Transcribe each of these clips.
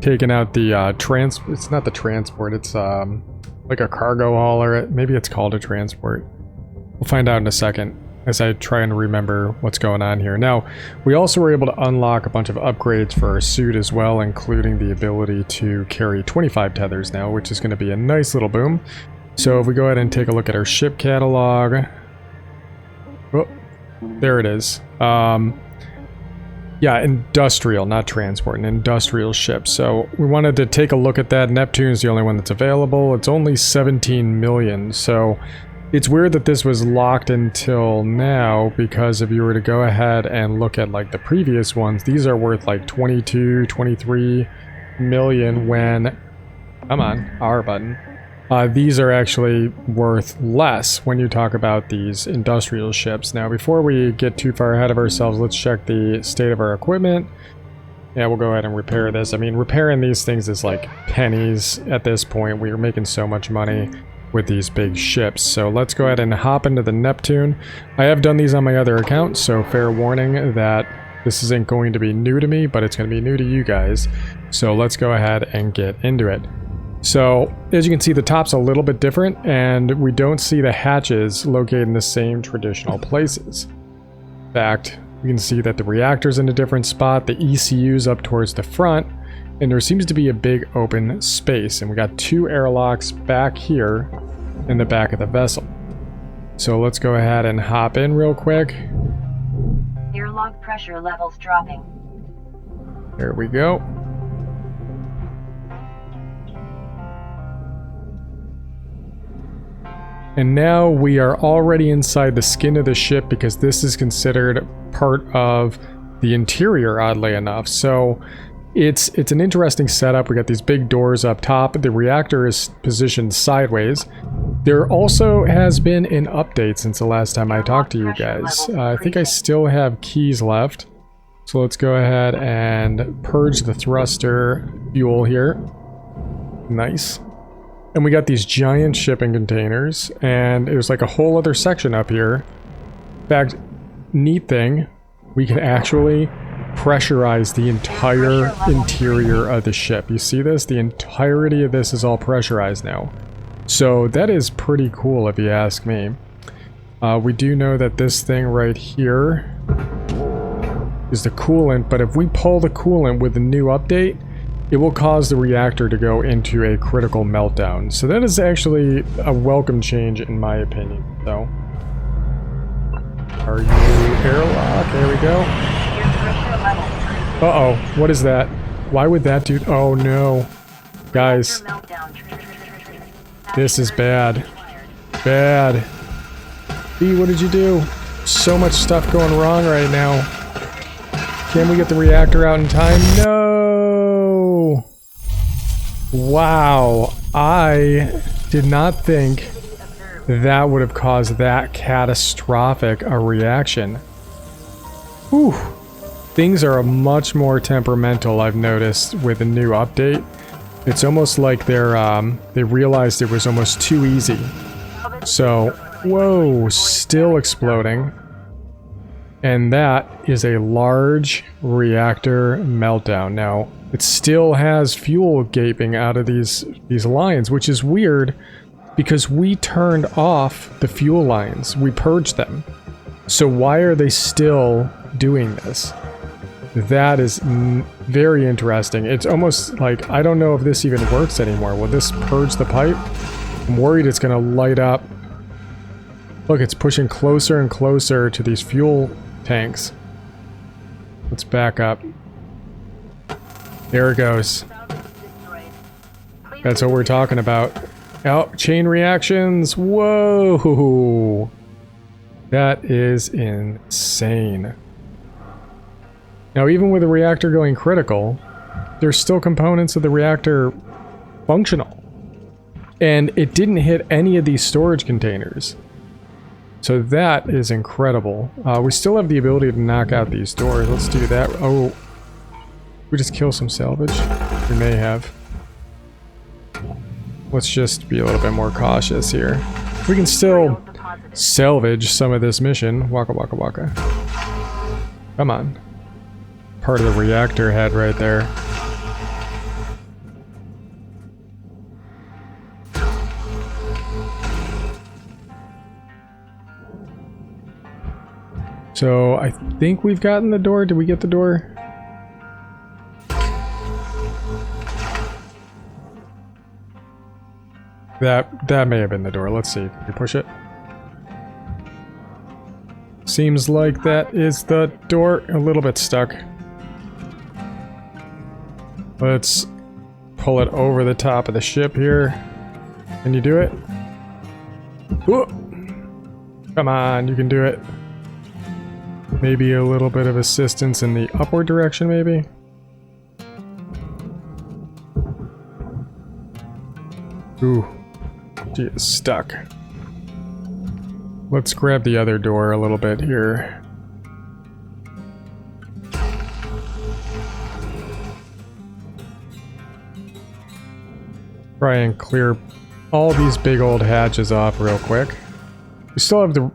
taken out the it's not the transport, it's like a cargo hauler. Maybe it's called a transport. We'll find out in a second as I try and remember what's going on here. Now, we also were able to unlock a bunch of upgrades for our suit as well, including the ability to carry 25 tethers now, which is going to be a nice little boom. So if we go ahead and take a look at our ship catalog. Oh, there it is. Yeah, industrial, not transport, an industrial ship. So we wanted to take a look at that. Neptune's the only one that's available. It's only 17 million, so it's weird that this was locked until now, because if you were to go ahead and look at like the previous ones, these are worth like 22, 23 million when, come on, R button. These are actually worth less when you talk about these industrial ships. Now, before we get too far ahead of ourselves, let's check the state of our equipment. Yeah, we'll go ahead and repair this. I mean, repairing these things is like pennies at this point. We are making so much money with these big ships. So let's go ahead and hop into the Neptune. I have done these on my other account, so fair warning that this isn't going to be new to me, but it's going to be new to you guys. So let's go ahead and get into it. So, as you can see, the top's a little bit different, and we don't see the hatches located in the same traditional places. In fact, we can see that the reactor's in a different spot, the ECU's up towards the front, and there seems to be a big open space, and we got 2 airlocks back here in the back of the vessel. So let's go ahead and hop in real quick. Airlock pressure levels dropping. There we go. And now we are already inside the skin of the ship, because this is considered part of the interior, oddly enough. So it's an interesting setup. We got these big doors up top. The reactor is positioned sideways. There also has been an update since the last time I talked to you guys. I think I still have keys left. So let's go ahead and purge the thruster fuel here. Nice. And we got these giant shipping containers, and there's like a whole other section up here. In fact, neat thing, we can actually pressurize the entire interior of the ship. You see this? The entirety of this is all pressurized now. So that is pretty cool if you ask me. We do know that this thing right here is the coolant, but if we pull the coolant with the new update, it will cause the reactor to go into a critical meltdown. So that is actually a welcome change in my opinion. So, are you airlock? There we go. Uh-oh, what is that? Why would that do? Oh no. Guys. This is bad. Bad. B, what did you do? So much stuff going wrong right now. Can we get the reactor out in time? No! Wow, I did not think that would have caused that catastrophic a reaction. Whew. Things are much more temperamental, I've noticed, with the new update. It's almost like they realized it was almost too easy. So, whoa, still exploding. And that is a large reactor meltdown. Now, it still has fuel gaping out of these lines, which is weird because we turned off the fuel lines. We purged them. So why are they still doing this? That is very interesting. It's almost like, I don't know if this even works anymore. Will this purge the pipe? I'm worried it's going to light up. Look, it's pushing closer and closer to these fuel tanks. Let's back up. There it goes. That's what we're talking about. Oh, chain reactions. Whoa. That is insane. Now, even with the reactor going critical, there's still components of the reactor functional. And it didn't hit any of these storage containers. So that is incredible. We still have the ability to knock out these doors. Let's do that. Oh, we just kill some salvage? We may have. Let's just be a little bit more cautious here. We can still salvage some of this mission. Waka waka waka. Come on. Part of the reactor head right there. So I think we've gotten the door. Did we get the door? That may have been the door. Let's see. Can you push it? Seems like that is the door. A little bit stuck. Let's pull it over the top of the ship here. Can you do it? Whoa. Come on, you can do it. Maybe a little bit of assistance in the upward direction, maybe? Ooh. She is stuck. Let's grab the other door a little bit here. Try and clear all these big old hatches off real quick. We still have the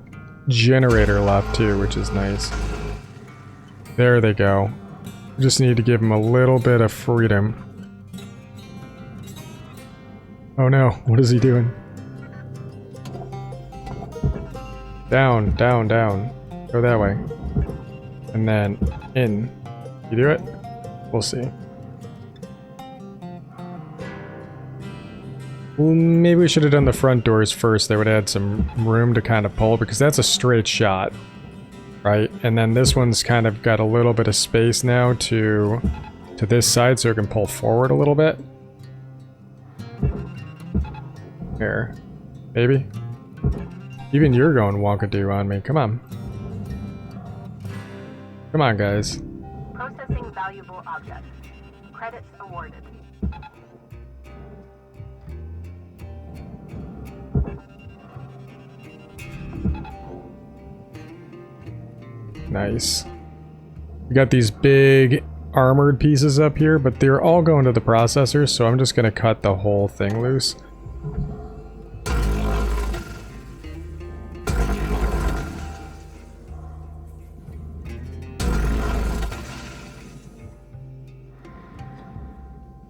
generator left too, which is nice. There they go. We just need to give them a little bit of freedom. Oh no, what is he doing? Down, down, down. Go that way. And then in. You do it? We'll see. Well, maybe we should have done the front doors first. They would add some room to kind of pull, because that's a straight shot, right? And then this one's kind of got a little bit of space now to this side, so it can pull forward a little bit. Here. Maybe? Even you're going wonkadoo on me. Come on. Come on, guys. Processing valuable objects. Credits awarded. Nice. We got these big armored pieces up here, but they're all going to the processor, so I'm just going to cut the whole thing loose.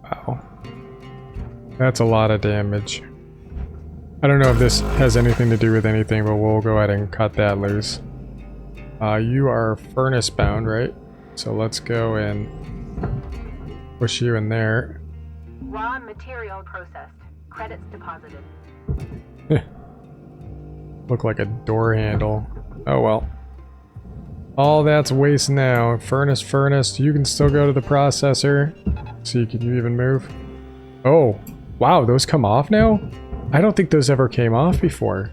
Wow. That's a lot of damage. I don't know if this has anything to do with anything, but we'll go ahead and cut that loose. You are furnace bound, right? So let's go and push you in there. Raw material processed. Credits deposited. Look like a door handle. Oh well. All that's waste now. Furnace. You can still go to the processor. See, can you even move? Oh, wow, those come off now? I don't think those ever came off before.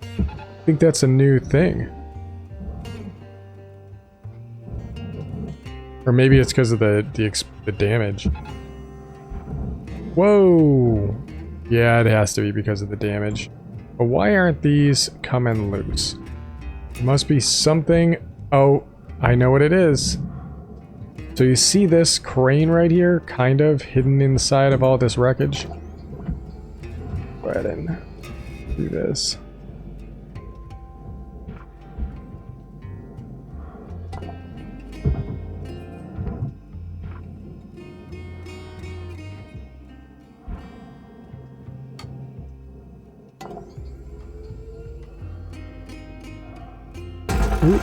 I think that's a new thing. Or maybe it's because of the damage. Whoa! Yeah, it has to be because of the damage. But why aren't these coming loose? There must be something... Oh, I know what it is. So you see this crane right here, kind of hidden inside of all this wreckage? Go ahead and do this. Ooh.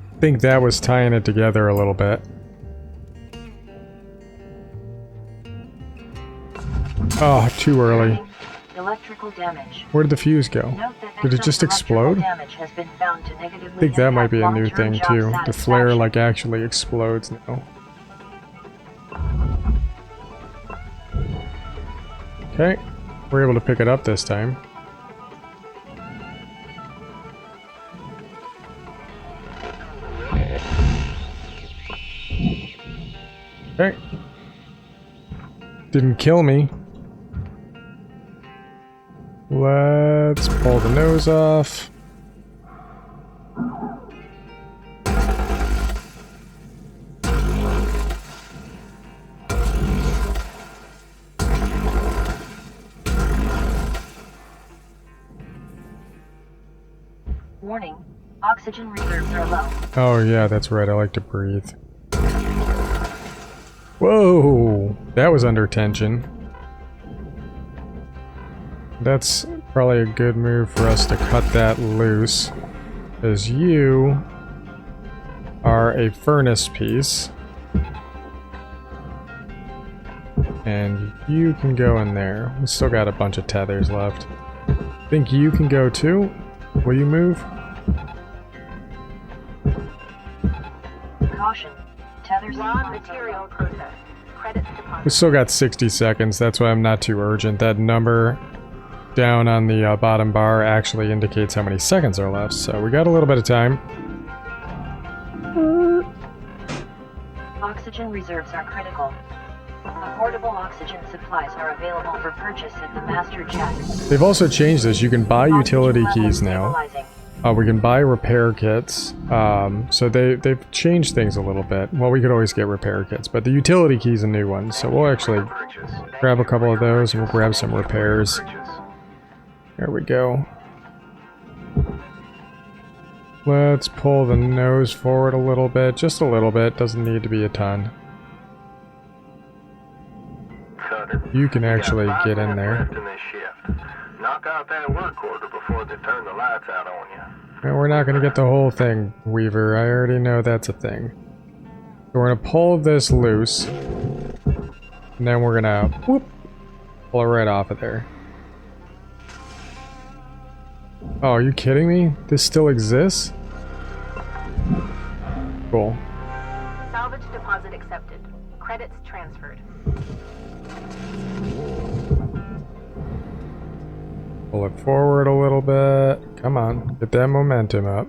I think that was tying it together a little bit. Oh, too early. Electrical damage. Where did the fuse go? Note that Did it just explode? damage has been found to negatively I think that might be a new impact thing long-term too. job The flare satisfaction. like actually explodes now. Okay, we're able to pick it up this time. Okay. Didn't kill me. Let's pull the nose off. Warning. Oxygen reserves are low. Oh yeah, that's right, I like to breathe. Whoa! That was under tension. That's probably a good move for us to cut that loose, as you are a furnace piece. And you can go in there. We still got a bunch of tethers left. I think you can go too. Will you move? Caution. Tethers Raw material processed. Credits We deposited. still got 60 seconds. That's why I'm not too urgent. That number down on the bottom bar actually indicates how many seconds are left. So we got a little bit of time. Oxygen reserves are critical. Affordable oxygen supplies are available for purchase in the master chest. They've also changed this. You can buy utility Oxygen keys level now. stabilizing. We can buy repair kits. So they've changed things a little bit. Well, we could always get repair kits, but the utility key is a new one. So we'll actually grab a couple of those and we'll grab some repairs. There we go. Let's pull the nose forward a little bit. Just a little bit. Doesn't need to be a ton. You can actually get in there. Knock out that work order before they turn the lights out on you. And we're not going to get the whole thing, Weaver. I already know that's a thing. So we're going to pull this loose. And then we're going to whoop, pull it right off of there. Oh, are you kidding me? This still exists? Cool. Salvage deposit accepted. Credits transferred. Pull it forward a little bit. Come on, get that momentum up.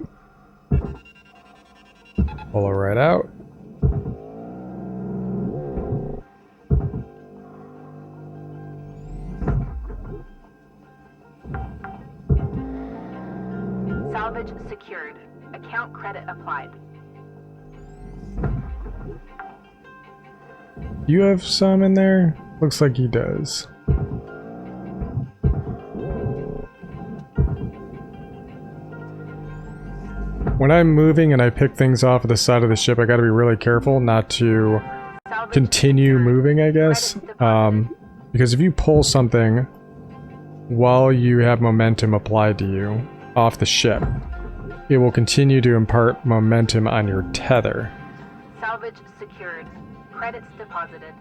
Pull it right out. Salvage secured. Account credit applied. You have some in there? Looks like he does. When I'm moving and I pick things off of the side of the ship, I gotta be really careful not to Salvage continue secured. moving, I guess. Credits deposited. Because if you pull something while you have momentum applied to you off the ship, it will continue to impart momentum on your tether. Salvage secured. Credits deposited.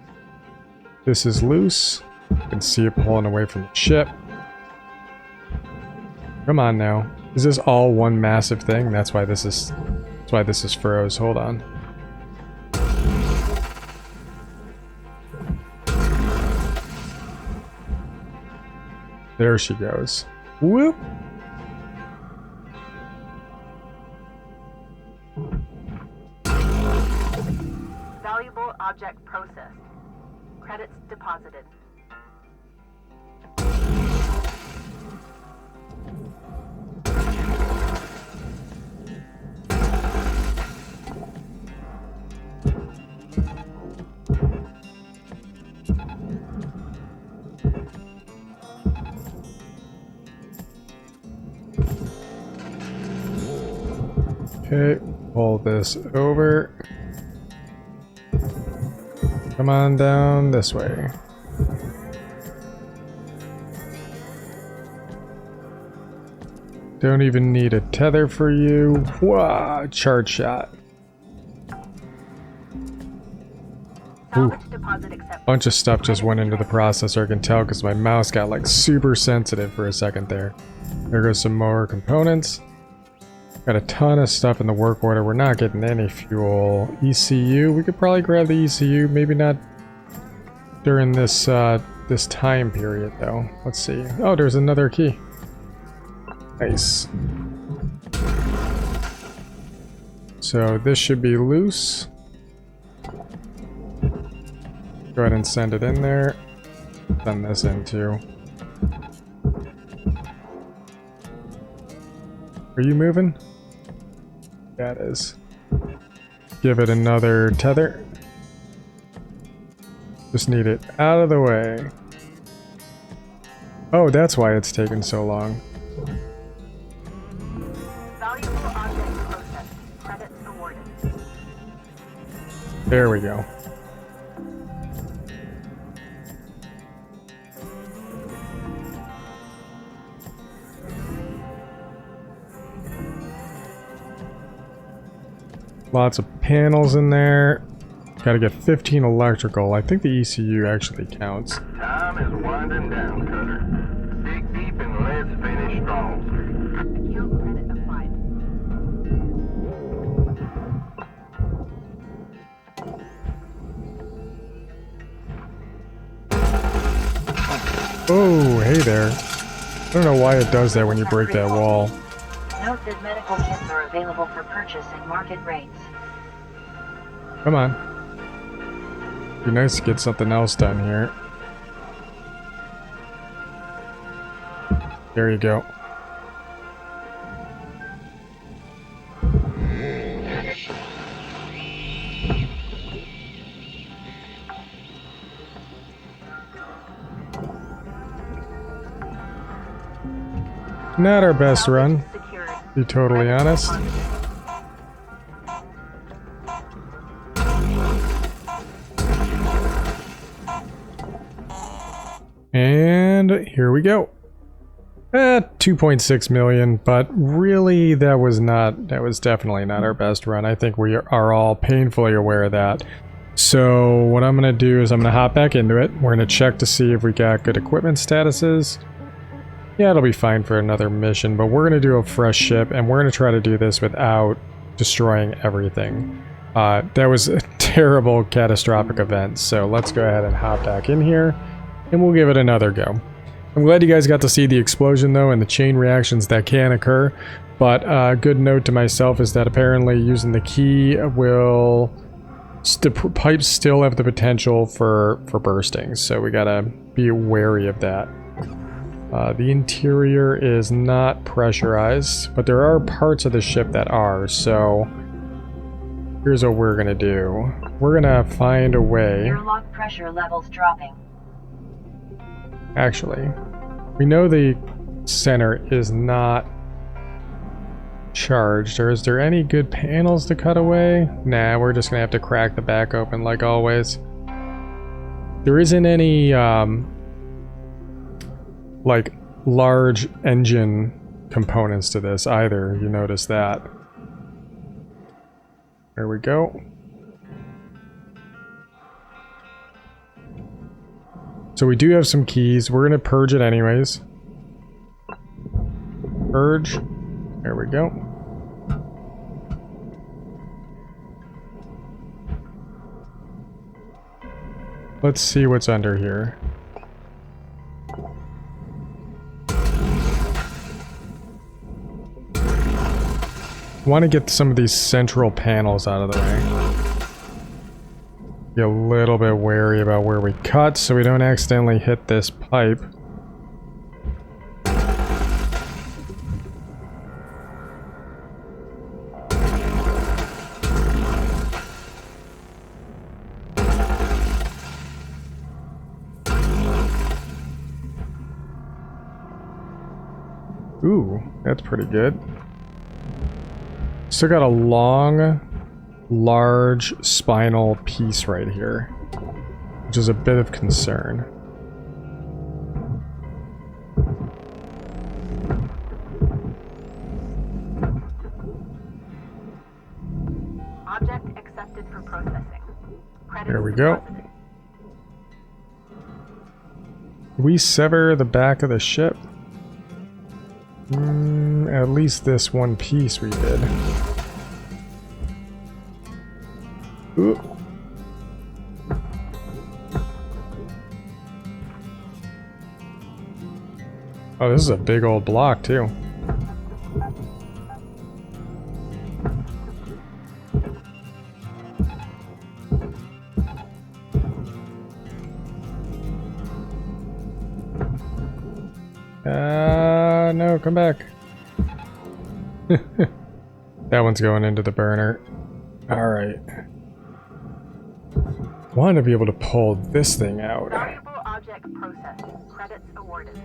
This is loose. You can see it pulling away from the ship. Come on now. Is this all one massive thing? That's why this is froze. Hold on. There she goes. Whoop. Valuable object processed. Credits deposited. Okay, pull this over. Come on down this way. Don't even need a tether for you. Wah! Charge shot. Salvage deposit accepted. Bunch of stuff just went into the processor, I can tell, because my mouse got like super sensitive for a second there. There goes some more components. Got a ton of stuff in the work order. We're not getting any fuel. ECU, we could probably grab the ECU, maybe not during this this time period though. Let's see. Oh, there's another key. Nice. So this should be loose. Go ahead and send it in there. Send this in too. Are you moving? Yeah, it is. Give it another tether. Just need it out of the way. Oh, that's why it's taken so long. Valuable object processed. Credits awarded. There we go. Lots of panels in there. Gotta get 15 electrical. I think the ECU actually counts. Time is winding down, Cutter. Dig deep and let's finish strong. Account credit applied. Oh, hey there. I don't know why it does that when you break that wall. Note that medical kits are available for purchase at market rates. Come on. Be nice to get something else done here. There you go. Not our best run, Secured. to be totally honest. And here we go. 2.6 million, but really that was definitely not our best run. I think we are all painfully aware of that. So what I'm gonna do is I'm gonna hop back into it. We're gonna check to see if we got good equipment statuses. Yeah, it'll be fine for another mission, but we're gonna do a fresh ship and we're gonna try to do this without destroying everything. That was a terrible, catastrophic event, so let's go ahead and hop back in here and we'll give it another go. I'm glad you guys got to see the explosion though and the chain reactions that can occur, but a good note to myself is that apparently using the key will... the pipes still have the potential for bursting, so we gotta be wary of that. The interior is not pressurized, but there are parts of the ship that are, so here's what we're gonna do. We're gonna find a way... Airlock pressure levels dropping. Actually, we know the center is not charged, or is there any good panels to cut away? Nah, we're just gonna have to crack the back open like always. There isn't any, like, large engine components to this either, you notice that. There we go. So we do have some keys. We're gonna purge it anyways. Purge. There we go. Let's see what's under here. Want to get some of these central panels out of the way. Be a little bit wary about where we cut so we don't accidentally hit this pipe. Ooh, that's pretty good. Still got a long, large spinal piece right here, which is a bit of concern. Object accepted for processing. Credit There we go. deposited. We sever the back of the ship. At least this one piece we did. Ooh. Oh, this is a big old block too. No, come back. That one's going into the burner. Alright. Want to be able to pull this thing out. Valuable object processed. Credits awarded.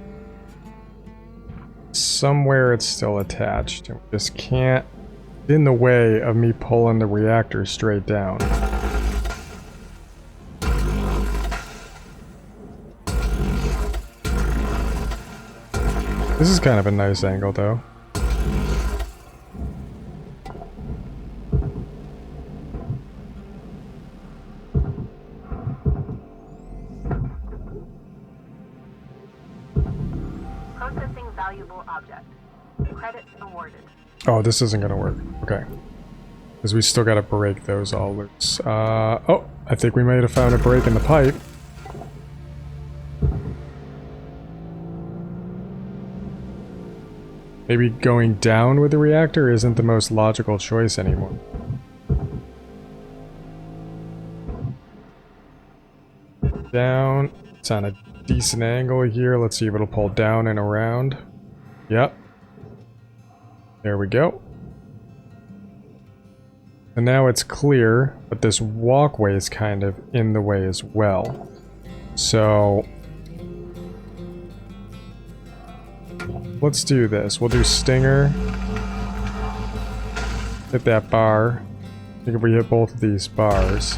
Somewhere it's still attached. And we just can't get in the way of me pulling the reactor straight down. This is kind of a nice angle though. Valuable object. Credits awarded. Oh, this isn't gonna work. Okay. Because we still gotta break those all loose. Oh, I think we might have found a break in the pipe. Maybe going down with the reactor isn't the most logical choice anymore. Down. It's on a decent angle here. Let's see if it'll pull down and around. Yep. There we go. And now it's clear, but this walkway is kind of in the way as well. So let's do this. We'll do Stinger. Hit that bar. I think if we hit both of these bars.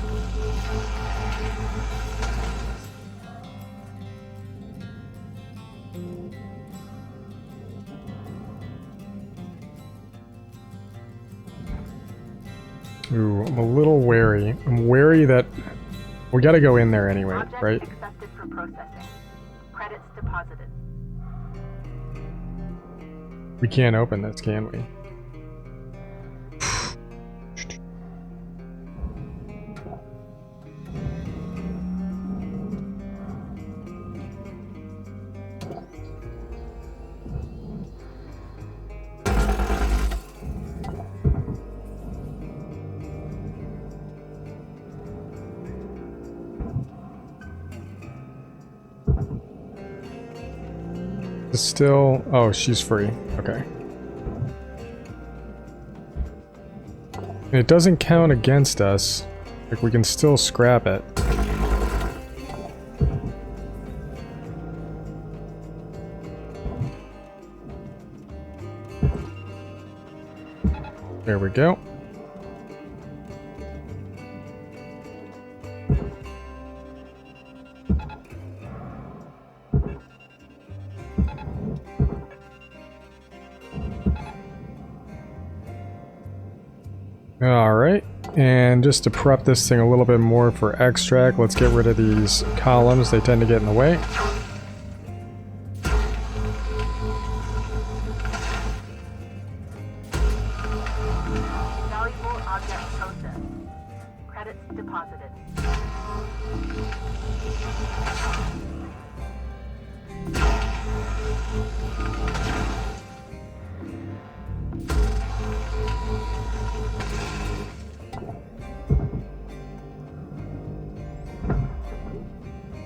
Ooh, I'm a little wary. I'm wary that we gotta go in there anyway, Object right? accepted for processing. Credits deposited. We can't open this, can we? Still, oh, she's free. Okay. And it doesn't count against us. Like, we can still scrap it. There we go. Alright, and just to prep this thing a little bit more for extract, let's get rid of these columns. They tend to get in the way. Valuable object processed. Credits deposited.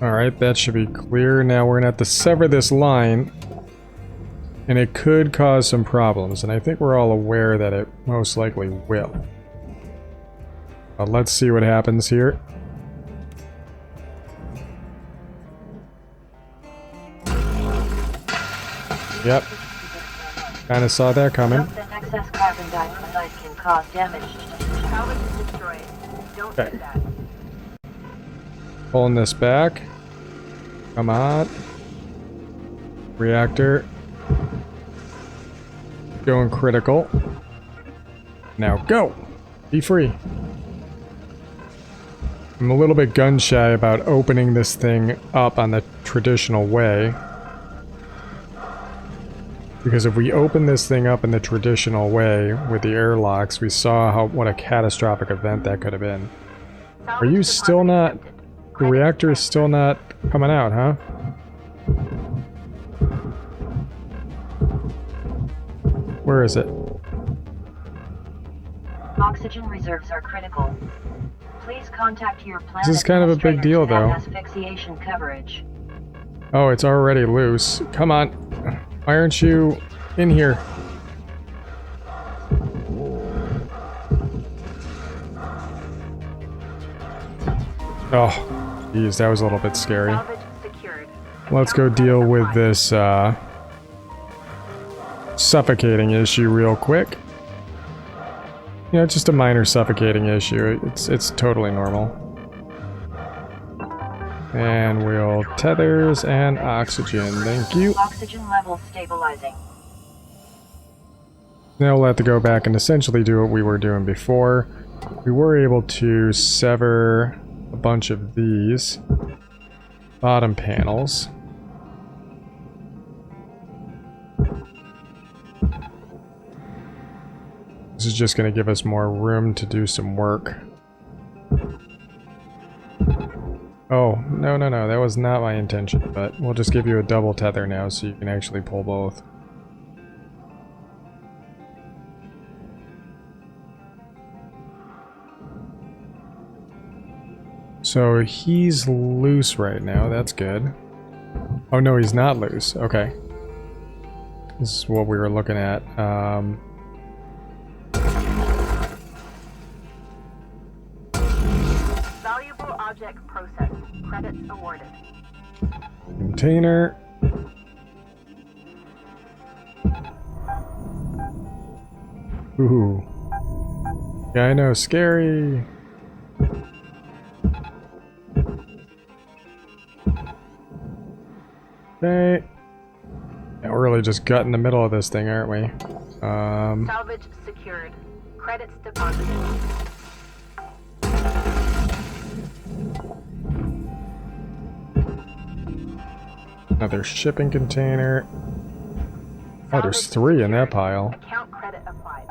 Alright, that should be clear. Now we're gonna have to sever this line, and it could cause some problems, and I think we're all aware that it most likely will. But let's see what happens here. Yep. Kinda saw that coming. Note that excess carbon dioxide can cause damage to Salvage is destroyed. Don't Okay. do that. Pulling this back. Come on. Reactor. Going critical. Now go! Be free. I'm a little bit gun shy about opening this thing up on the traditional way. Because if we open this thing up in the traditional way with the airlocks, we saw what a catastrophic event that could have been. Are you still not... The reactor is still not coming out, huh? Where is it? Oxygen reserves are critical. Please contact your planet This is kind of a big deal, though. Asphyxiation coverage. Oh, it's already loose. Come on. Why aren't you in here? Oh, geez, that was a little bit scary. Salvage secured. Let's go deal with this suffocating issue real quick. You know, just a minor suffocating issue. It's totally normal. And we'll tethers and oxygen. Thank you. Oxygen levels stabilizing. Now we'll have to go back and essentially do what we were doing before. We were able to sever a bunch of these bottom panels. This is just going to give us more room to do some work. Oh, no, no, no, that was not my intention, but we'll just give you a double tether now so you can actually pull both. So he's loose right now, that's good. Oh no, he's not loose, okay. This is what we were looking at. Valuable object processed. Credits awarded. Container. Ooh. Yeah, I know, scary. Okay. Yeah, we're really just gutting the middle of this thing, aren't we? Salvage secured. Credits deposited. Another shipping container. Oh, there's Salvage 3 in that secured. pile. Account credit applied.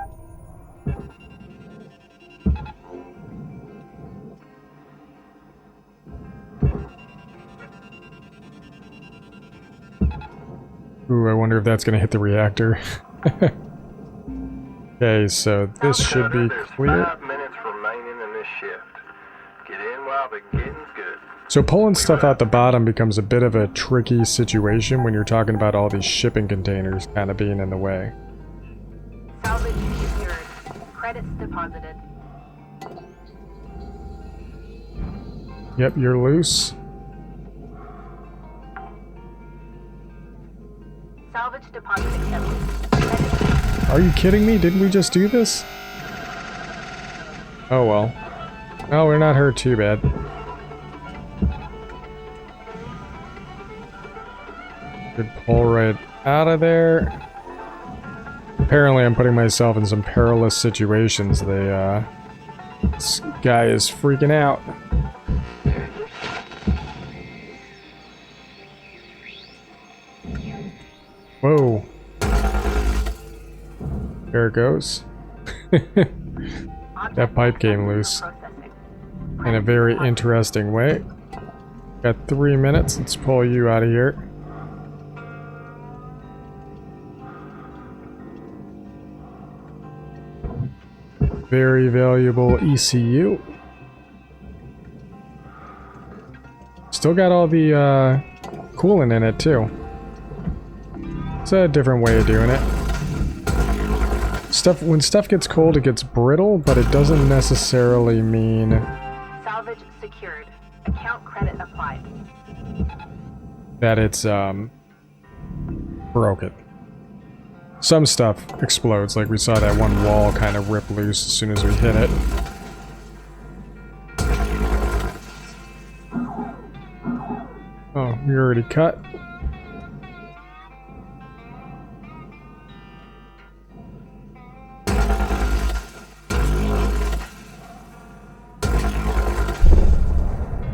Ooh, I wonder if that's gonna hit the reactor. Okay, so this should be There's clear. 5 minutes remaining in this shift. Get in while the getting's good. So pulling stuff out the bottom becomes a bit of a tricky situation when you're talking about all these shipping containers kind of being in the way. Salvage secured. Credits deposited. Yep, you're loose. Salvage deposit accepted. Credits. Are you kidding me? Didn't we just do this? Oh well. Oh, we're not hurt too bad. Good pull right out of there. Apparently I'm putting myself in some perilous situations. This guy is freaking out. Whoa. There it goes. That pipe came loose Processing. in a very interesting way. Got 3 minutes. Let's pull you out of here. Very valuable ECU. Still got all the coolant in it too. It's a different way of doing it. When stuff gets cold, it gets brittle, but it doesn't necessarily mean Salvage secured. Account credit applied. that it's broken. Some stuff explodes, like we saw that one wall kind of rip loose as soon as we hit it. Oh, we already cut.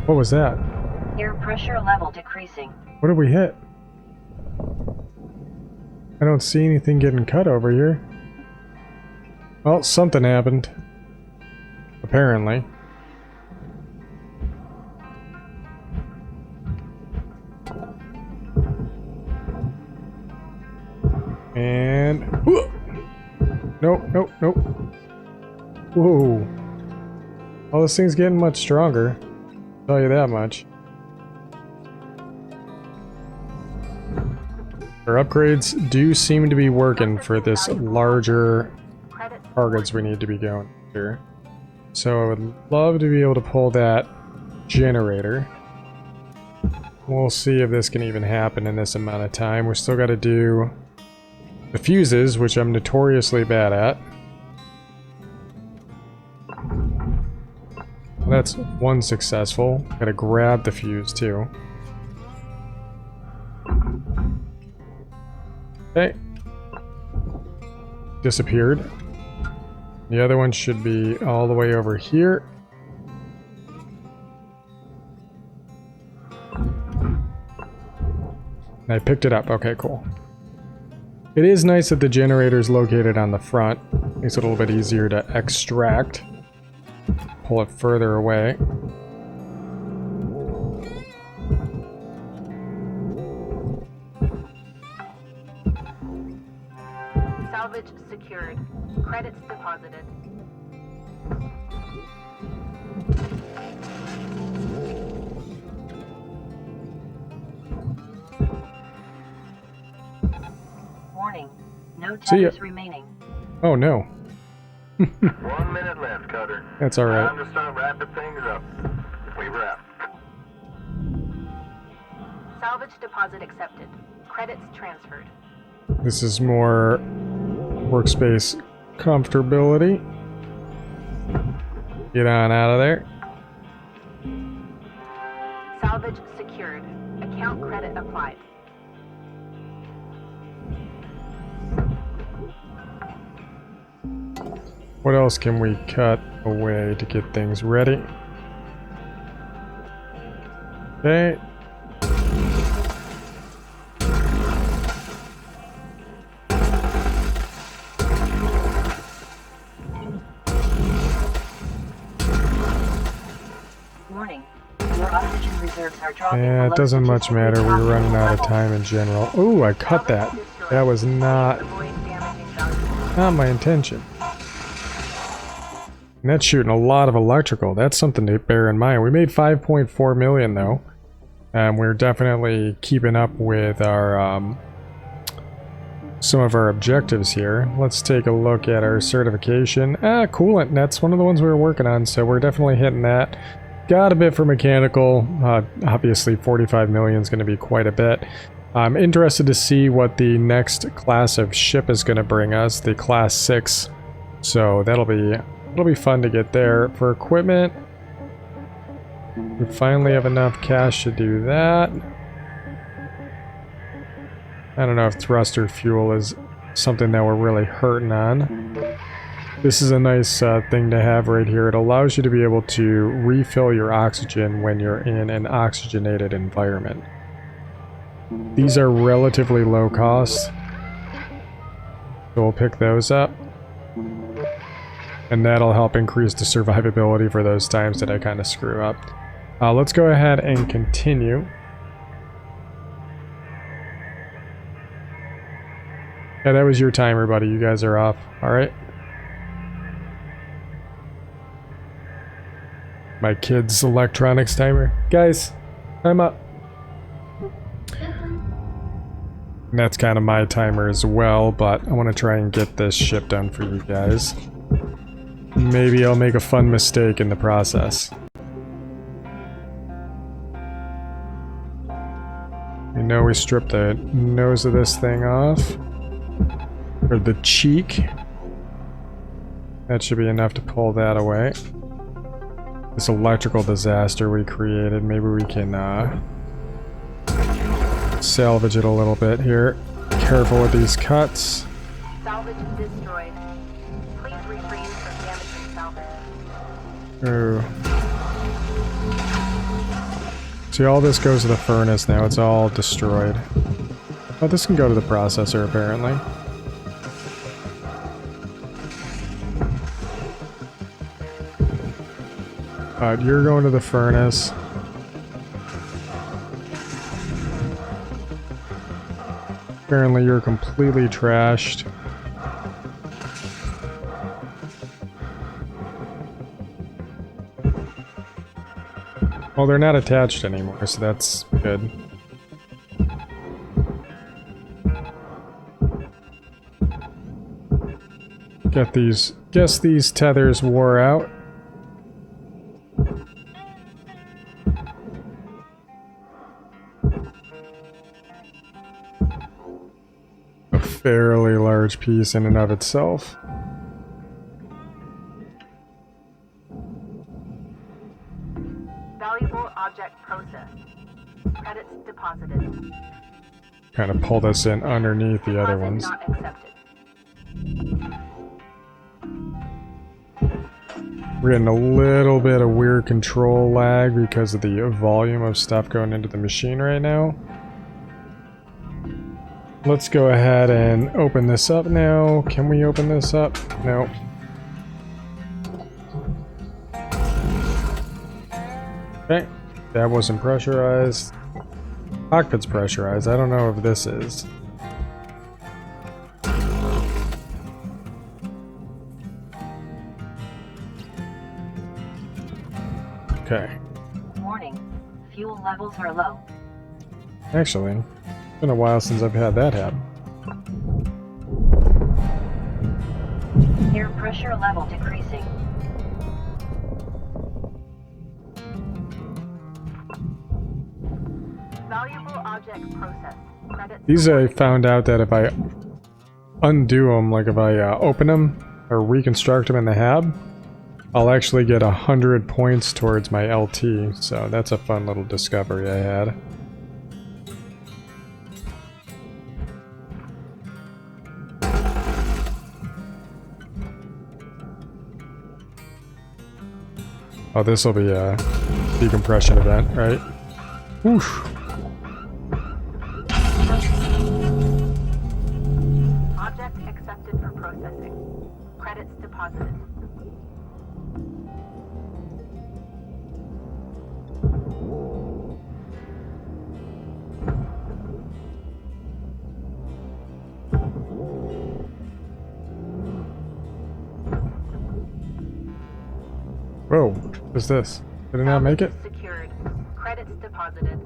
What was that? Air pressure level decreasing. What did we hit? I don't see anything getting cut over here. Well, something happened. Apparently. And... Nope, nope, nope. Whoa. Oh, this thing's getting much stronger. I'll tell you that much. Our upgrades do seem to be working for this larger targets we need to be going here. So I would love to be able to pull that generator. We'll see if this can even happen in this amount of time. We still got to do the fuses, which I'm notoriously bad at. Well, that's one successful. Gotta grab the fuse too. Okay. Disappeared. The other one should be all the way over here. And I picked it up. Okay, cool. It is nice that the generator is located on the front. Makes it a little bit easier to extract. Pull it further away. Salvage secured. Credits deposited. Warning. No See ya. tethers remaining. Oh no. 1 minute left, Cutter. That's alright. Time to start wrapping things up. We wrap. Salvage deposit accepted. Credits transferred. This is more workspace comfortability. Get on out of there. Salvage secured. Account credit applied. What else can we cut away to get things ready? Okay. Warning. Your oxygen reserves are dropping Yeah, it below doesn't much matter. statistically We're running optimal out of levels. time in general. Ooh, I cut that. That was not my intention. And that's shooting a lot of electrical. That's something to bear in mind. We made 5.4 million though. We're definitely keeping up with our some of our objectives here. Let's take a look at our certification. Coolant. That's one of the ones we were working on, so we're definitely hitting that. Got a bit for mechanical. Obviously 45 million is going to be quite a bit. I'm interested to see what the next class of ship is going to bring us, the class 6. So it'll be fun to get there. For equipment, we finally have enough cash to do that. I don't know if thruster fuel is something that we're really hurting on. This is a nice thing to have right here. It allows you to be able to refill your oxygen when you're in an oxygenated environment. These are relatively low cost, so we'll pick those up. And that'll help increase the survivability for those times that I kind of screw up. Let's go ahead and continue. Yeah, that was your timer, buddy. You guys are off. Alright. My kid's electronics timer. Guys, time up. And that's kind of my timer as well, but I want to try and get this ship done for you guys. Maybe I'll make a fun mistake in the process. You know, we stripped the nose of this thing off. Or the cheek. That should be enough to pull that away. This electrical disaster we created, maybe we can salvage it a little bit here. Careful with these cuts. Salvage destroyed. Please refrain from damaging salvage. Ooh. See, all this goes to the furnace now. It's all destroyed. Oh, this can go to the processor, apparently. Alright, you're going to the furnace. Apparently you're completely trashed. Well, they're not attached anymore, so that's good. Guess these tethers wore out. A fairly large piece in and of itself. Valuable object processed. Credits deposited. Kind of pull this in underneath the other Deposit ones. not accepted. We're getting a little bit of weird control lag because of the volume of stuff going into the machine right now. Let's go ahead and open this up now. Can we open this up? No. Okay, that wasn't pressurized. Cockpit's pressurized. I don't know if this is. Okay. Warning. Fuel levels are low. Actually, it's been a while since I've had that happen. Air pressure level decreasing. Valuable object processed. Credits. These I found out that if I undo them, like if I open them or reconstruct them in the hab, I'll actually get 100 points towards my LT, so that's a fun little discovery I had. Oh, this will be a decompression event, right? Oof. Object accepted for processing. Credits deposited. Whoa, what's this? Did it not make it? Secured. Credits deposited.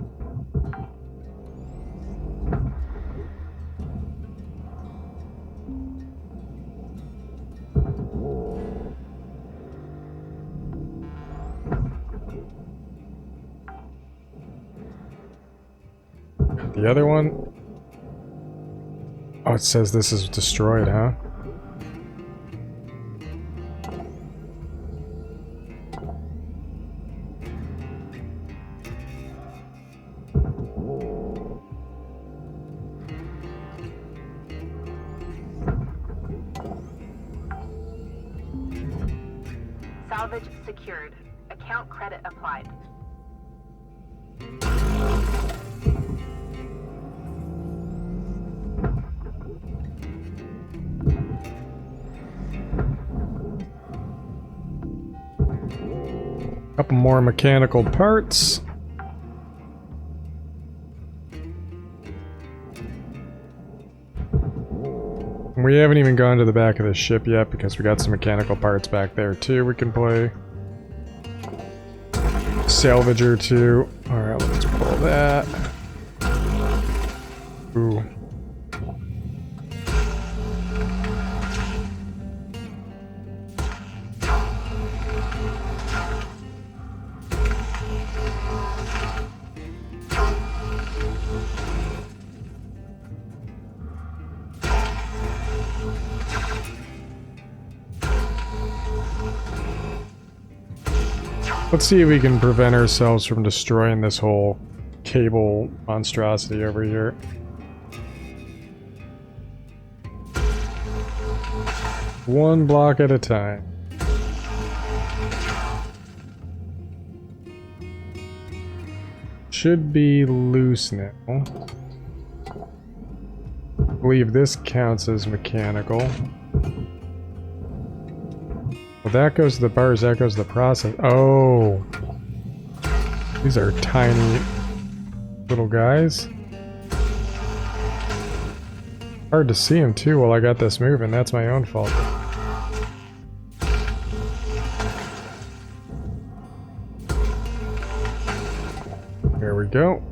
The other one? Oh, it says this is destroyed, huh? Salvage secured. Account credit applied. Couple more mechanical parts. We haven't even gone to the back of the ship yet because we got some mechanical parts back there too. We can play salvager too. Alright, let's pull that. Ooh. Let's see if we can prevent ourselves from destroying this whole cable monstrosity over here. One block at a time. Should be loose now. I believe this counts as mechanical. Well, that goes to the bars, that goes to the process. Oh! These are tiny little guys. Hard to see them too while I got this moving. That's my own fault. There we go.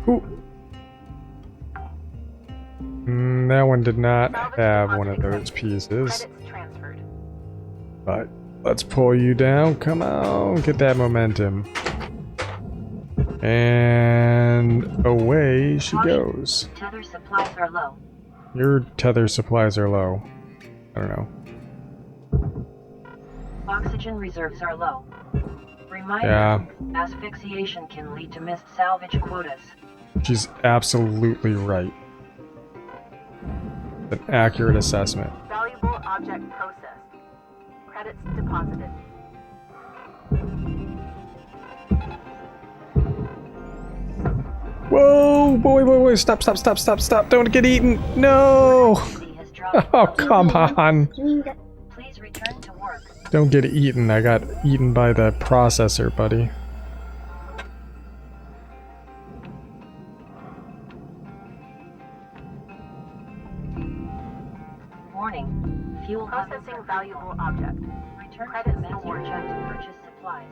Ooh. That one did not have one of those pieces. But let's pull you down. Come on, get that momentum. And away she goes. Tether supplies are low. Your tether supplies are low. I don't know. Oxygen reserves are low. Reminder, Yeah. asphyxiation can lead to missed salvage quotas. She's absolutely right. An accurate assessment. Valuable object processed. Credits deposited. Whoa, boy, stop, don't get eaten. No! Activity has dropped Oh, below come on. Please return to work. Don't get eaten. I got eaten by the processor, buddy. Warning. Fuel Processing valuable object. Return to the master jet to purchase supplies.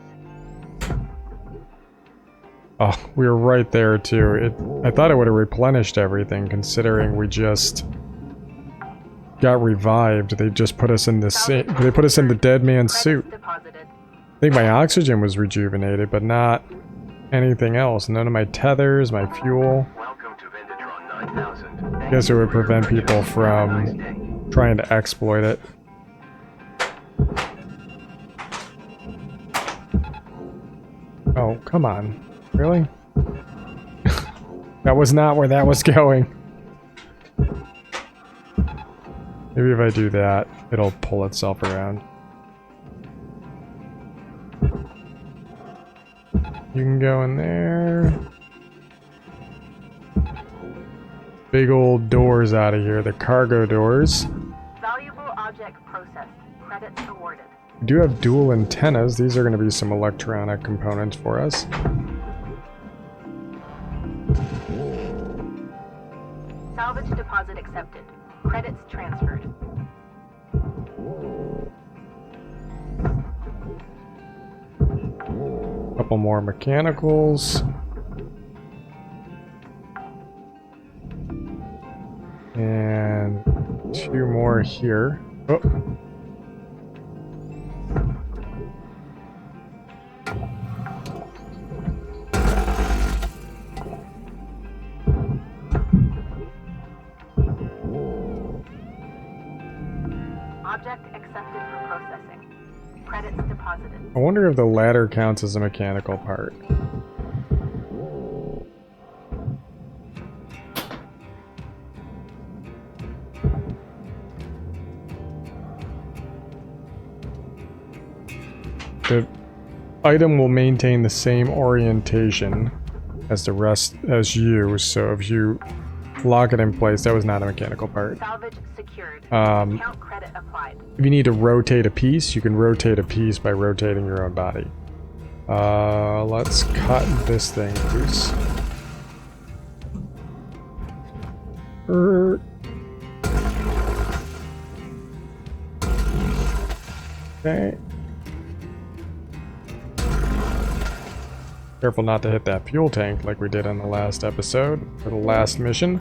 Oh, we were right there too. I thought it would have replenished everything, considering we just got revived. They just put us in the they put us in the dead man's suit. Deposited. I think my oxygen was rejuvenated, but not anything else. None of my tethers, my fuel. Welcome to Vindatron 9000. I guess it would prevent people from trying to exploit it. Oh, come on. Really? That was not where that was going. Maybe if I do that, it'll pull itself around. You can go in there. Big old doors out of here, the cargo doors. Valuable object processed. Credits awarded. We do have dual antennas. These are going to be some electronic components for us. Salvage deposit accepted. Credits transferred. Couple more mechanicals. And 2 more here. Oh. Object accepted for processing. Credits deposited. I wonder if the ladder counts as a mechanical part. The item will maintain the same orientation as the rest as you, so if you lock it in place, that was not a mechanical part. Salvage secured. Um, Count credit applied. If you need to rotate a piece, you can rotate a piece by rotating your own body. Let's cut this thing loose. Okay. Careful not to hit that fuel tank like we did on the last episode, for the last mission.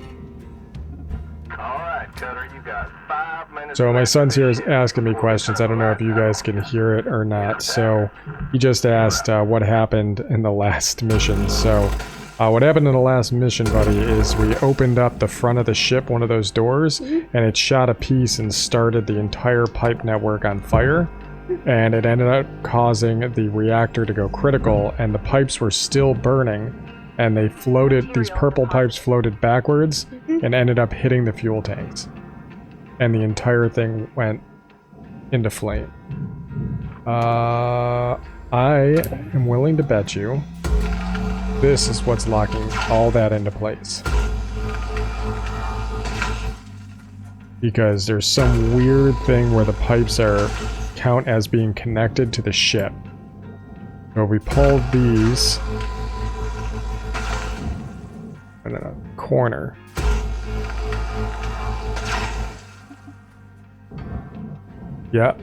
Alright, Cutter, you got 5 minutes. So my left. son's here is asking me questions. I don't know if you guys can hear it or not. So he just asked what happened in the last mission. So what happened in the last mission, buddy, is we opened up the front of the ship, one of those doors, and it shot a piece and started the entire pipe network on fire. And it ended up causing the reactor to go critical, and the pipes were still burning, and they floated, these purple pipes floated backwards and ended up hitting the fuel tanks. And the entire thing went into flame. I am willing to bet you this is what's locking all that into place. Because there's some weird thing where the pipes are count as being connected to the ship. So if we pull these in a corner. Yeah,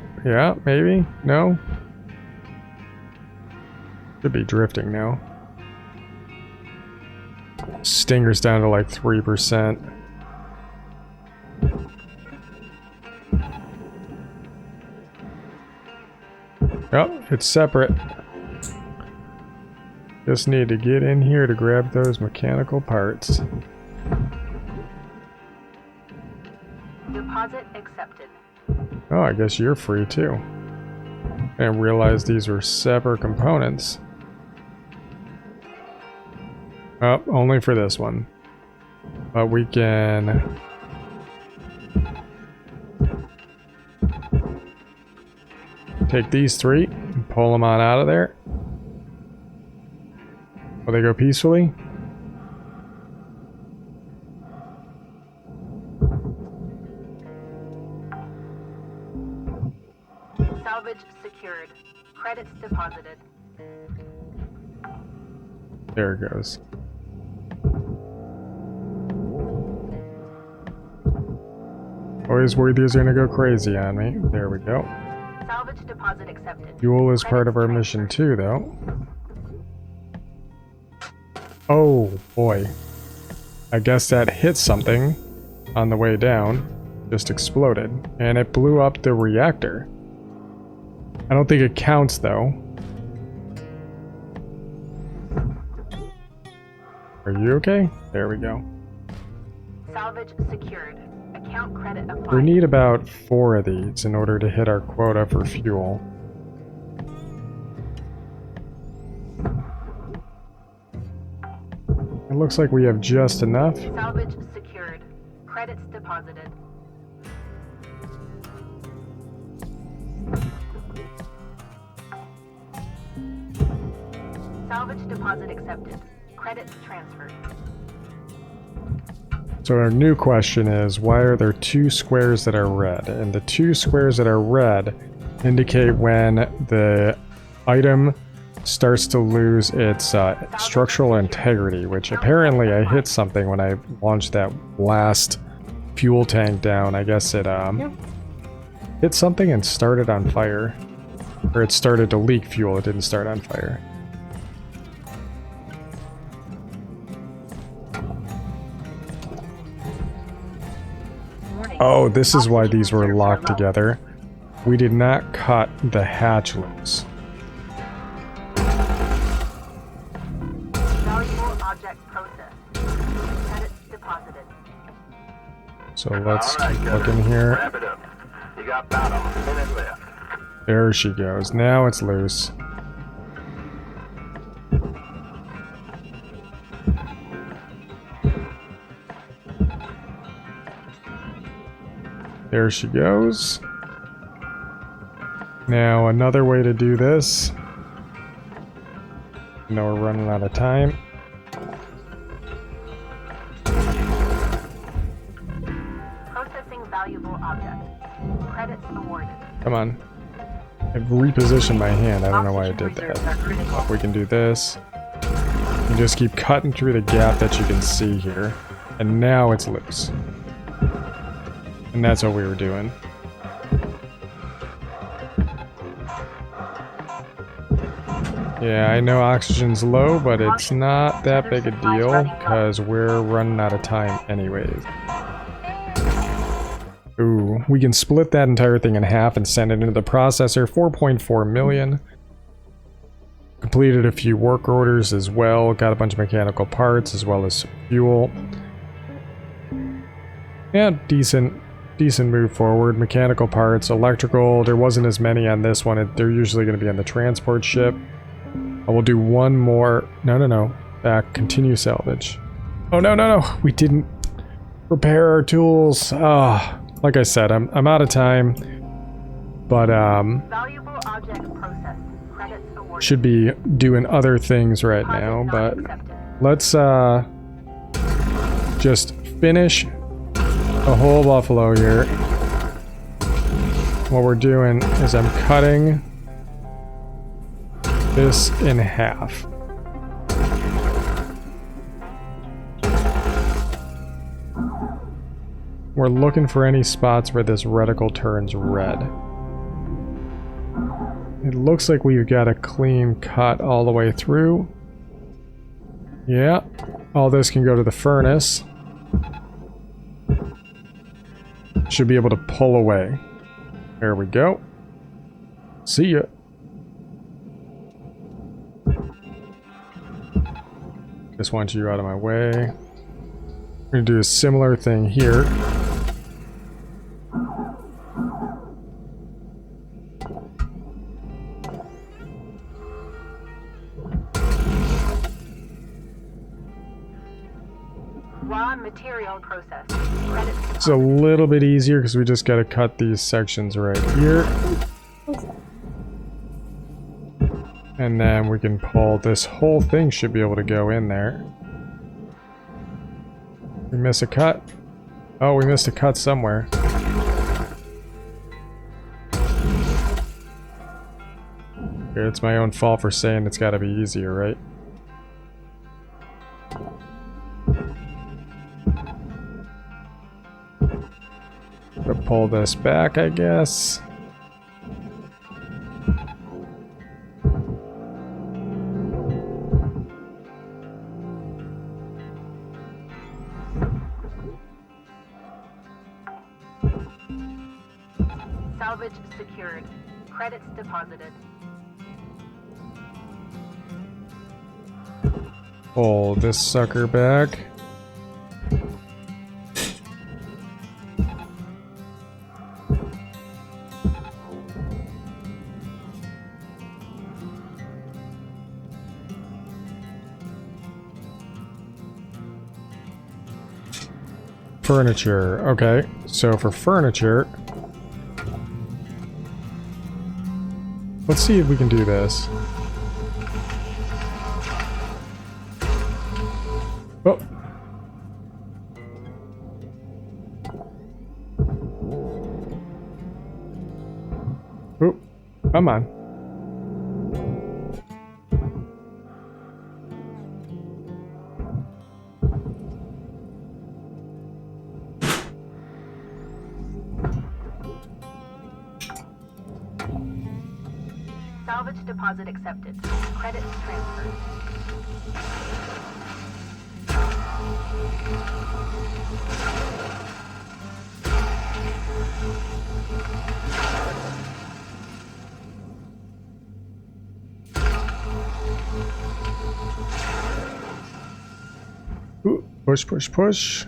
maybe? No? Should be drifting now. Stinger's down to like 3%. Yep, it's separate. Just need to get in here to grab those mechanical parts. Deposit accepted. Oh, I guess you're free too. I didn't realize these were separate components. Oh, only for this one. But we can... take these 3 and pull them on out of there. Will they go peacefully? Salvage secured. Credits deposited. There it goes. Always worried these are gonna go crazy on me. There we go. Salvage deposit accepted. Fuel is part of our mission too, though. Oh boy. I guess that hit something on the way down. Just exploded. And it blew up the reactor. I don't think it counts though. Are you okay? There we go. Salvage secured. Account credit applied. We need about 4 of these in order to hit our quota for fuel. It looks like we have just enough. Salvage secured. Credits deposited. Salvage deposit accepted. Credits transferred. So our new question is, why are there 2 squares that are red? And the 2 squares that are red indicate when the item starts to lose its structural integrity, which apparently I hit something when I launched that last fuel tank down. I guess it hit something and started on fire. Or it started to leak fuel, it didn't start on fire. Oh, this is why these were locked together. We did not cut the hatch loose. Valuable object processed. Credits deposited. So let's All right, look Gunner. in here. Wrap it up. You got about a minute left. There she goes. Now it's loose. There she goes. Now another way to do this. Now we're running out of time. Processing valuable object. Credits awarded. Come on. I've repositioned my hand. I don't know why I did that. We can do this. You just keep cutting through the gap that you can see here. And now it's loose. And that's what we were doing. Yeah, I know oxygen's low, but it's not that big a deal because we're running out of time anyways. Ooh, we can split that entire thing in half and send it into the processor. 4.4 million. Completed a few work orders as well. Got a bunch of mechanical parts as well as fuel. Yeah, decent move forward. Mechanical parts, electrical. There wasn't as many on this one. They're usually going to be on the transport ship. I will do one more. No. Back. Continue salvage. Oh, no. We didn't repair our tools. Like I said, I'm out of time. But, Valuable object processed. Credits awarded. should be doing other things right now. But let's, just finish a whole buffalo here. What we're doing is I'm cutting this in half. We're looking for any spots where this reticle turns red. It looks like we've got a clean cut all the way through. Yeah, all this can go to the furnace. Should be able to pull away. There we go. See ya. Just want you out of my way. We're gonna do a similar thing here. Raw material processed. Credits It's a little bit easier because we just gotta cut these sections right here. And then we can pull, this whole thing should be able to go in there. We miss a cut. Oh, we missed a cut somewhere. It's my own fault for saying it's gotta be easier, right? To pull this back, I guess. Salvage secured. Credits deposited. Pull this sucker back. Furniture. Okay, so for furniture, let's see if we can do this. Oh. Oh, come on. Salvage deposit accepted. Credits transferred. Ooh, push, push, push.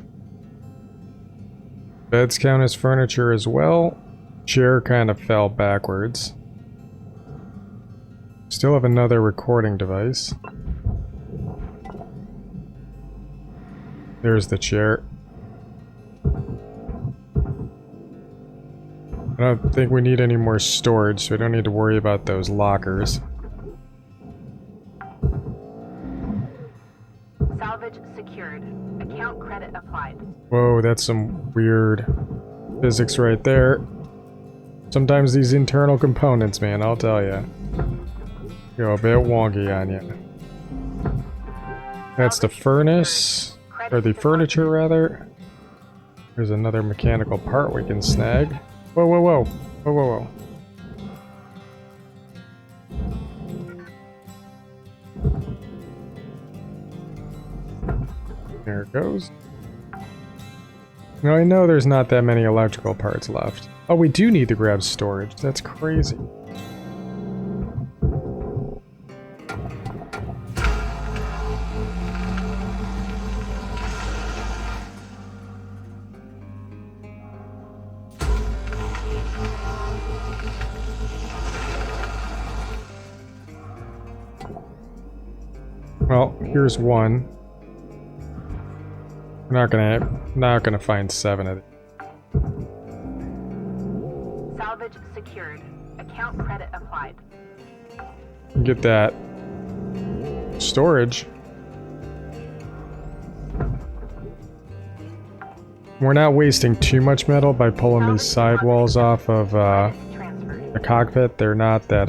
Beds count as furniture as well. Chair kind of fell backwards. Still have another recording device. There's the chair. I don't think we need any more storage, so we don't need to worry about those lockers. Salvage secured. Account credit applied. Whoa, that's some weird physics right there. Sometimes these internal components, man, I'll tell you, go a bit wonky on you. That's the furnace, or the furniture rather. There's another mechanical part we can snag. Whoa, whoa, whoa, whoa, whoa, whoa. There it goes. Now I know there's not that many electrical parts left. Oh, we do need to grab storage. That's crazy. Well, here's one. We're not gonna find 7 of these. Salvage secured. Account credit applied. Get that storage. We're not wasting too much metal by pulling these sidewalls off of Transferred. the cockpit. They're not that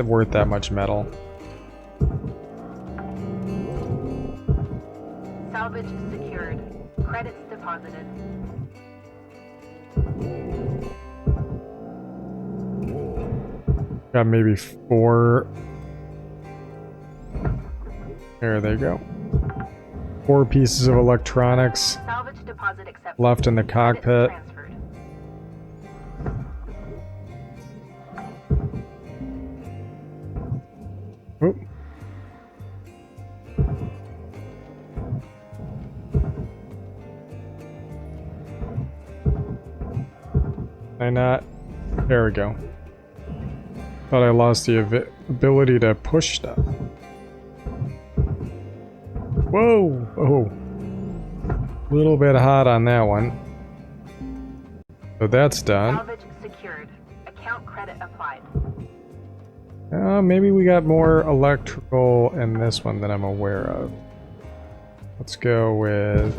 worth that much metal. Salvage secured. Credits deposited. Got maybe 4. There they go. 4 pieces of electronics Salvage deposit accepted. left in the cockpit. Credits transferred. Oop. I not? There we go. Thought I lost the ability to push stuff. Whoa! Oh. A little bit hot on that one. So that's done. Salvage secured. Account credit applied. Maybe we got more electrical in this one than I'm aware of. Let's go with...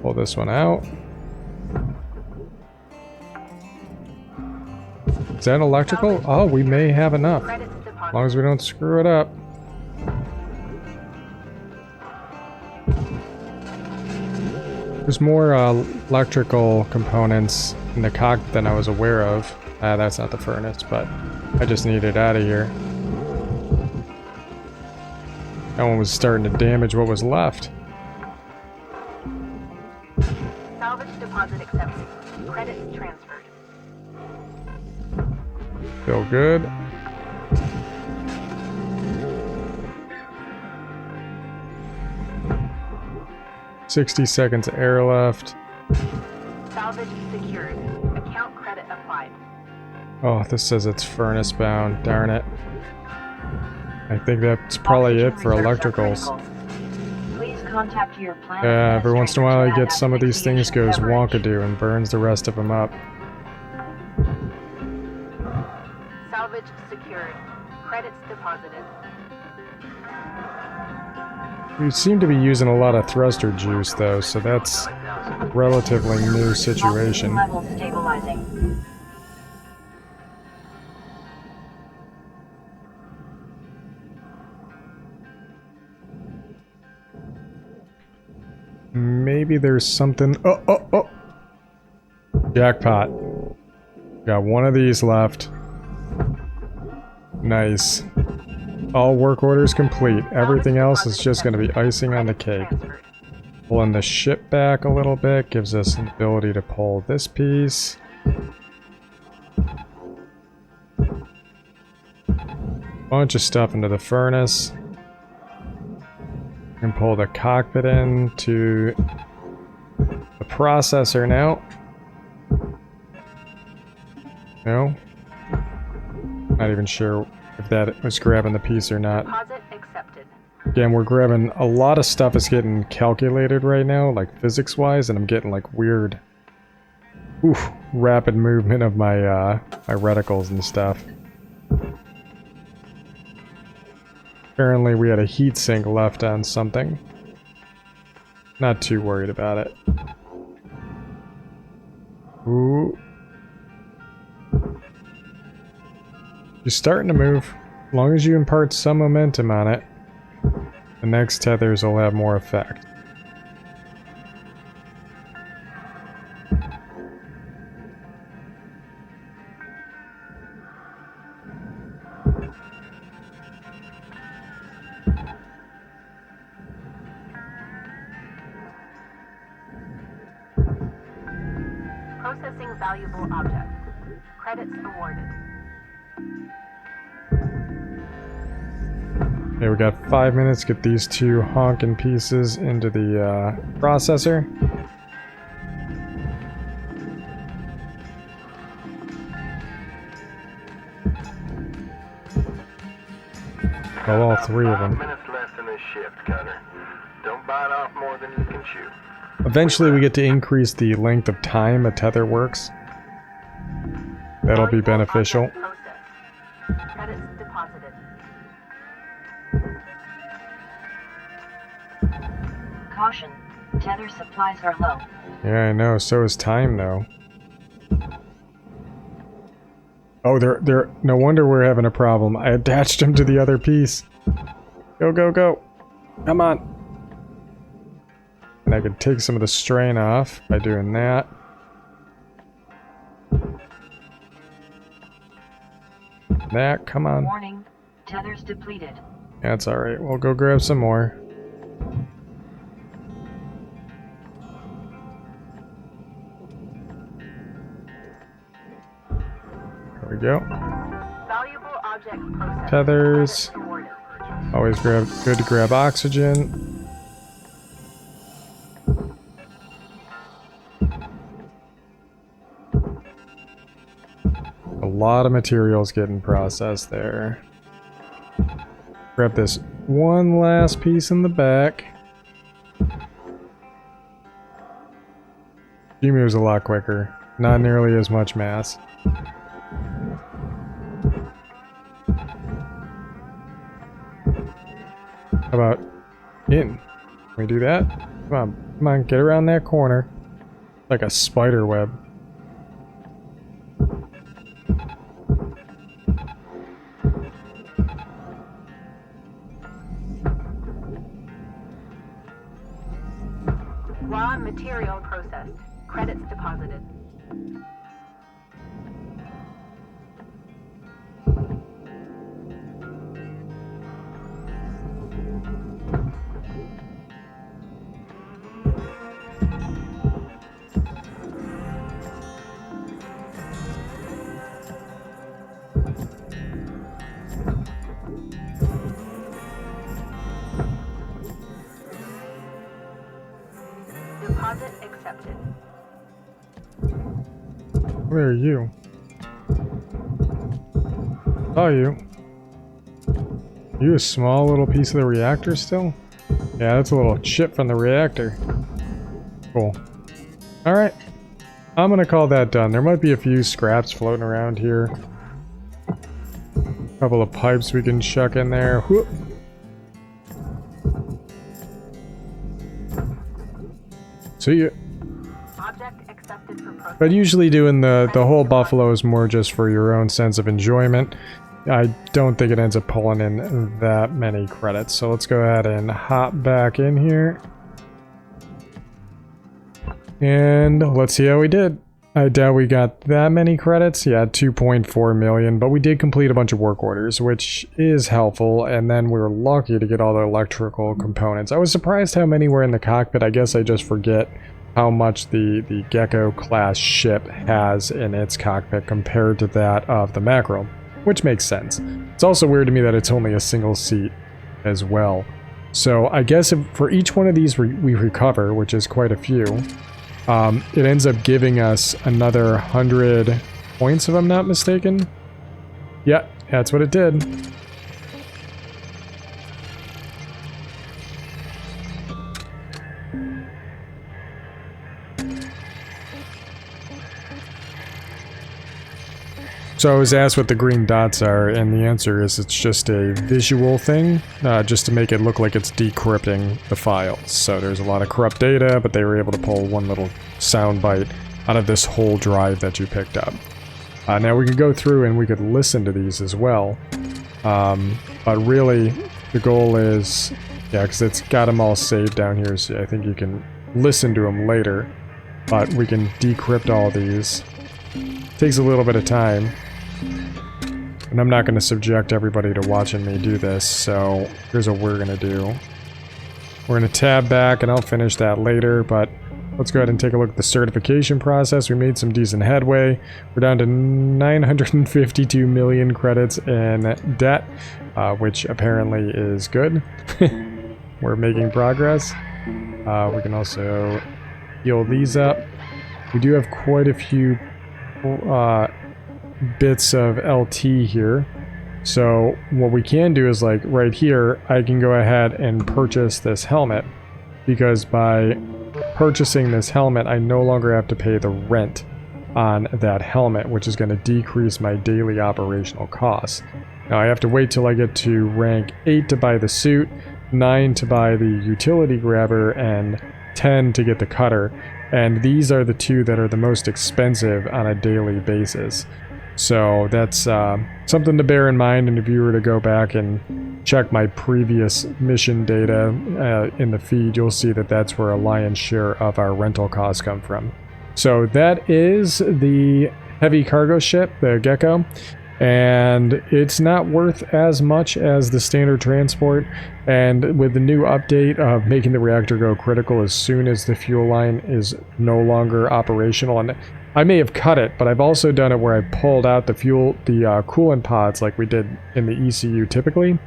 Pull this one out. that electrical? Oh, we may have enough. Credits As deposited. long as we don't screw it up. There's more electrical components in the cockpit than I was aware of. That's not the furnace, but I just need it out of here. That one was starting to damage what was left. Salvage deposit accepted. Credits transferred. Feel good. $60 air left. Salvage secured. Account credit applied. Oh, this says it's furnace bound. Darn it. I think that's probably it for Oxygen reserves are electricals. critical. Please contact your plant Every once in a while administrator you to get add some of these things asphyxiation goes coverage. wonkadoo and burns the rest of them up. Salvage secured. Credits deposited. We seem to be using a lot of thruster juice though, so that's a relatively new Oxygen situation. levels stabilizing. Maybe there's something. Oh! Jackpot. Got one of these left. Nice. All work orders complete. Everything else is just going to be icing on the cake. Transferred. Pulling the ship back a little bit gives us an ability to pull this piece. Bunch of stuff into the furnace. And pull the cockpit in to the processor now. No? Not even sure if that was grabbing the piece or not. Deposit accepted. Again, we're grabbing a lot of stuff is getting calculated right now, like physics-wise, and I'm getting like weird, rapid movement of my my reticles and stuff. Apparently we had a heatsink left on something. Not too worried about it. Ooh. You're starting to move. As long as you impart some momentum on it, the next tethers will have more effect. Processing valuable object. Credits awarded. Okay, we got 5 minutes to get these two honking pieces into the processor. Well, all three of 5 them. minutes left in this shift, Cutter. Don't bite off more than you can chew. Eventually we get to increase the length of time a tether works. That'll be Valuable beneficial. object processed. Credits deposited. Caution. Tether supplies are low. Yeah, I know. So is time, though. Oh, they're. No wonder we're having a problem. I attached them to the other piece. Go, go, go. Come on. And I could take some of the strain off by doing that. That, come on. Warning. Tethers depleted. That's alright. We'll go grab some more. There we go. Valuable object processed. Tethers. Credits awarded. Always good to grab oxygen. A lot of materials getting processed there. Grab this one last piece in the back. She moves a lot quicker. Not nearly as much mass. How about in? Can we do that? Come on, get around that corner. Like a spider web. Credits deposited. Deposit accepted. Where are you? Oh, you. You a small little piece of the reactor still? Yeah, that's a little chip from the reactor. Cool. Alright. I'm gonna call that done. There might be a few scraps floating around here. A couple of pipes we can chuck in there. Whoop. See ya. Object accepted for processing. But usually doing the whole buffalo is more just for your own sense of enjoyment. I don't think it ends up pulling in that many credits. So let's go ahead and hop back in here. And let's see how we did. I doubt we got that many credits. Yeah, 2.4 million, but we did complete a bunch of work orders, which is helpful, and then we were lucky to get all the electrical components. I was surprised how many were in the cockpit. I guess I just forget how much the Gecko class ship has in its cockpit compared to that of the Mackerel, which makes sense. It's also weird to me that it's only a single seat as well. So I guess if for each one of these we recover, which is quite a few, it ends up giving us another 100 points if I'm not mistaken. Yeah, that's what it did. So I was asked what the green dots are, and the answer is it's just a visual thing, just to make it look like it's decrypting the files. So there's a lot of corrupt data, but they were able to pull one little sound bite out of this whole drive that you picked up. Now we could go through and we could listen to these as well, but really the goal is, yeah, because it's got them all saved down here, so I think you can listen to them later, but we can decrypt all these. Takes a little bit of time. And I'm not going to subject everybody to watching me do this, so here's what we're going to do. We're going to tab back, and I'll finish that later, but let's go ahead and take a look at the certification process. We made some decent headway. We're down to 952 million credits in debt, which apparently is good. We're making progress. We can also heal these up. We do have quite a few bits of LT here, so what we can do is, like right here, I can go ahead and purchase this helmet, because by purchasing this helmet I no longer have to pay the rent on that helmet, which is going to decrease my daily operational costs. Now I have to wait till I get to rank 8 to buy the suit, 9 to buy the utility grabber, and 10 to get the cutter, and these are the two that are the most expensive on a daily basis. So that's something to bear in mind, and if you were to go back and check my previous mission data in the feed, you'll see that that's where a lion's share of our rental costs come from. So that is the heavy cargo ship, the Gecko, and it's not worth as much as the standard transport, and with the new update of making the reactor go critical as soon as the fuel line is no longer operational, and I may have cut it, but I've also done it where I pulled out the coolant pods like we did in the ECU typically,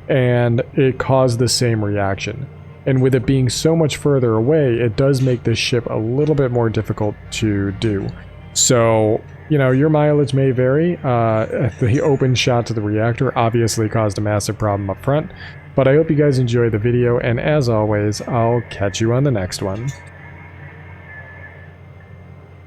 and it caused the same reaction. And with it being so much further away, it does make this ship a little bit more difficult to do. So, you know, your mileage may vary. The open shot to the reactor obviously caused a massive problem up front, but I hope you guys enjoyed the video, and as always, I'll catch you on the next one.